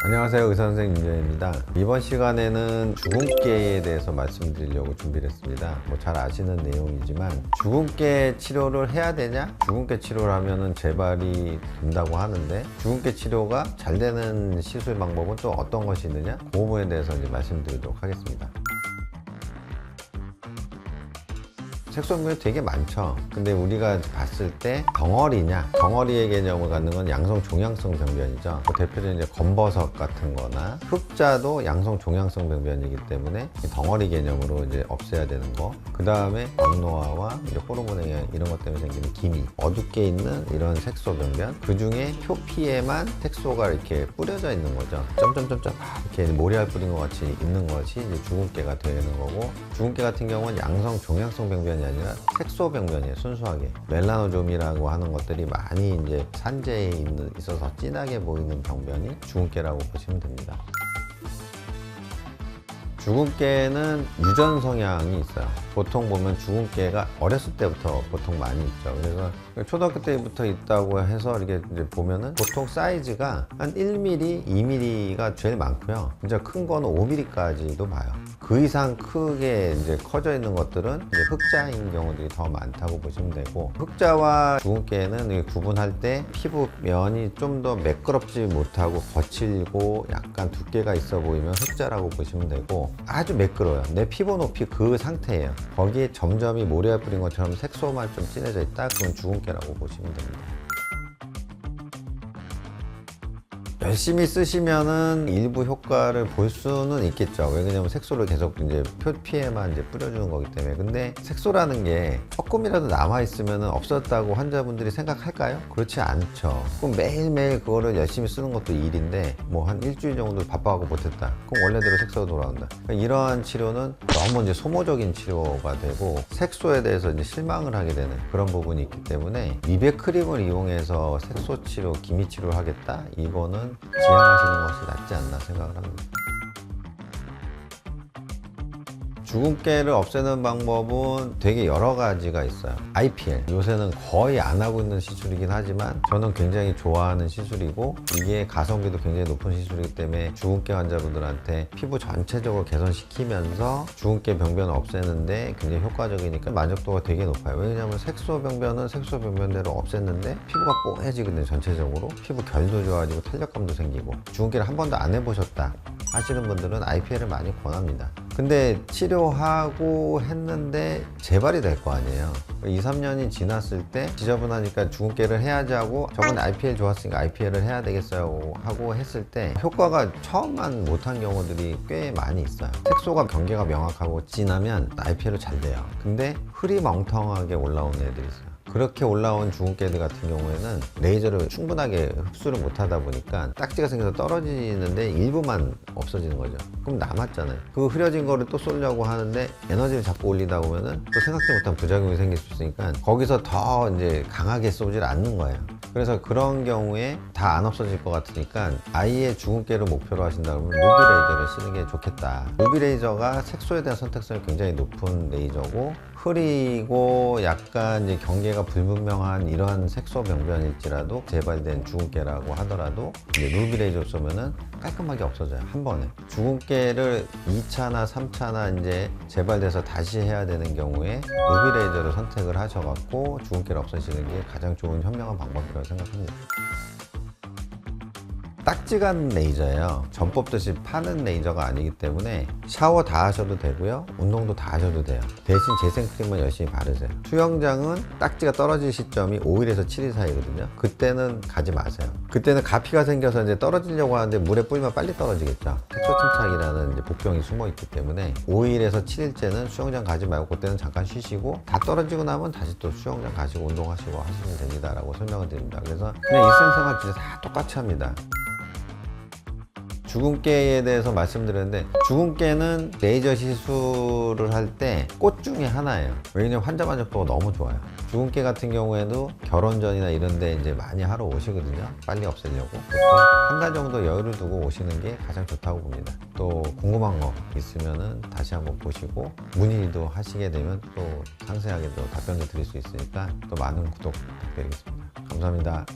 안녕하세요, 의사선생님 윤정현입니다. 이번 시간에는 주근깨에 대해서 말씀드리려고 준비를 했습니다. 잘 아시는 내용이지만 주근깨 치료를 해야 되냐? 주근깨 치료를 하면은 재발이 된다고 하는데 주근깨 치료가 잘 되는 시술 방법은 또 어떤 것이 있느냐? 그 부분에 대해서 이제 말씀드리도록 하겠습니다. 색소병변이 되게 많죠. 근데 우리가 봤을 때 덩어리냐, 덩어리의 개념을 갖는 건 양성 종양성 병변이죠. 그 대표적인 이제 검버섯 같은 거나 흑자도 양성 종양성 병변이기 때문에 덩어리 개념으로 이제 없애야 되는 거. 그 다음에 막노화와 이제 호르몬 영향 이런 것 때문에 생기는 기미, 어둡게 있는 이런 색소 병변. 그 중에 표피에만 색소가 이렇게 뿌려져 있는 거죠. 점점점점 이렇게 모래알 뿌린 것 같이 있는 것이 이제 주근깨가 되는 거고, 주근깨 같은 경우는 양성 종양성 병변이 아니라 색소 병변이에요. 순수하게 멜라노좀이라고 하는 것들이 많이 이제 산재에 있어서 진하게 보이는 병변이 주근깨라고 보시면 됩니다. 주근깨는 유전 성향이 있어요. 보통 보면 주근깨가 어렸을 때부터 보통 많이 있죠. 그래서 초등학교 때부터 있다고 해서 이렇게 이제 보면은 보통 사이즈가 한 1mm, 2mm가 제일 많고요. 진짜 큰 거는 5mm까지도 봐요. 그 이상 크게 이제 커져 있는 것들은 이제 흑자인 경우들이 더 많다고 보시면 되고, 흑자와 주근깨는 구분할 때 피부면이 좀 더 매끄럽지 못하고 거칠고 약간 두께가 있어 보이면 흑자라고 보시면 되고, 아주 매끄러워요. 내 피부 높이 그 상태예요. 거기에 점점이 모래알 뿌린 것처럼 색소만 좀 진해져 있다? 그건 주근깨라고 보시면 됩니다. 열심히 쓰시면은 일부 효과를 볼 수는 있겠죠. 왜냐면 색소를 계속 이제 표피에만 이제 뿌려주는 거기 때문에. 근데 색소라는 게 조금이라도 남아있으면 없었다고 환자분들이 생각할까요? 그렇지 않죠. 그럼 매일매일 그거를 열심히 쓰는 것도 일인데, 뭐 한 일주일 정도 바빠하고 못했다. 그럼 원래대로 색소가 돌아온다. 그러니까 이러한 치료는 너무 이제 소모적인 치료가 되고 색소에 대해서 이제 실망을 하게 되는 그런 부분이 있기 때문에 미백 크림을 이용해서 색소 치료, 기미 치료를 하겠다? 이거는 지양하시는 것이 낫지 않나 생각을 합니다. 주근깨를 없애는 방법은 되게 여러 가지가 있어요. IPL, 요새는 거의 안 하고 있는 시술이긴 하지만 저는 굉장히 좋아하는 시술이고, 이게 가성비도 굉장히 높은 시술이기 때문에 주근깨 환자분들한테 피부 전체적으로 개선시키면서 주근깨 병변을 없애는데 굉장히 효과적이니까 만족도가 되게 높아요. 왜냐하면 색소 병변은 색소 병변대로 없앴는데 피부가 뽀얘지거든요. 전체적으로 피부 결도 좋아지고 탄력감도 생기고. 주근깨를 한 번도 안 해보셨다 하시는 분들은 IPL을 많이 권합니다. 근데 치료하고 했는데 재발이 될 거 아니에요. 2, 3년이 지났을 때 지저분하니까 주근깨를 해야지 하고, 저번에 IPL 좋았으니까 IPL을 해야 되겠어요 하고 했을 때 효과가 처음만 못한 경우들이 꽤 많이 있어요. 색소가 경계가 명확하고 진하면 IPL은 잘 돼요. 근데 흐리멍텅하게 올라오는 애들이 있어요. 그렇게 올라온 주근깨들 같은 경우에는 레이저를 충분하게 흡수를 못하다 보니까 딱지가 생겨서 떨어지는데 일부만 없어지는 거죠. 그럼 남았잖아요. 그 흐려진 거를 또 쏘려고 하는데 에너지를 자꾸 올리다 보면은 또 생각지 못한 부작용이 생길 수 있으니까 거기서 더 이제 강하게 쏘질 않는 거예요. 그래서 그런 경우에 다 안 없어질 것 같으니까 아예 주근깨를 목표로 하신다 그러면 루비 레이저를 쓰는 게 좋겠다. 루비 레이저가 색소에 대한 선택성이 굉장히 높은 레이저고, 흐리고 약간 이제 경계가 불분명한 이러한 색소 병변일지라도 재발된 주근깨라고 하더라도 이제 루비 레이저 쏘면은 깔끔하게 없어져요. 한 번에. 주근깨를 2차나 3차나 이제 재발돼서 다시 해야 되는 경우에 루비 레이저를 선택을 하셔갖고 주근깨를 없애시는 게 가장 좋은 현명한 방법이라고 생각합니다. 딱지간 레이저예요. 전 뽑듯이 파는 레이저가 아니기 때문에 샤워 다 하셔도 되고요, 운동도 다 하셔도 돼요. 대신 재생크림만 열심히 바르세요. 수영장은 딱지가 떨어질 시점이 5일에서 7일 사이거든요. 그때는 가지 마세요. 그때는 가피가 생겨서 이제 떨어지려고 하는데 물에 뿌리면 빨리 떨어지겠죠. 색소 침착이라는 이제 복병이 숨어 있기 때문에 5일에서 7일째는 수영장 가지 말고 그때는 잠깐 쉬시고, 다 떨어지고 나면 다시 또 수영장 가시고 운동하시고 하시면 됩니다 라고 설명을 드립니다. 그래서 그냥 일상생활 진짜 다 똑같이 합니다. 주근깨에 대해서 말씀드렸는데, 주근깨는 레이저 시술을 할 때 꽃 중에 하나예요. 왜냐면 환자 만족도가 너무 좋아요. 주근깨 같은 경우에도 결혼 전이나 이런 데 이제 많이 하러 오시거든요. 빨리 없애려고. 보통 한 달 정도 여유를 두고 오시는 게 가장 좋다고 봅니다. 또 궁금한 거 있으면은 다시 한번 보시고 문의도 하시게 되면 또 상세하게 또 답변도 드릴 수 있으니까 또 많은 구독 부탁드리겠습니다. 감사합니다.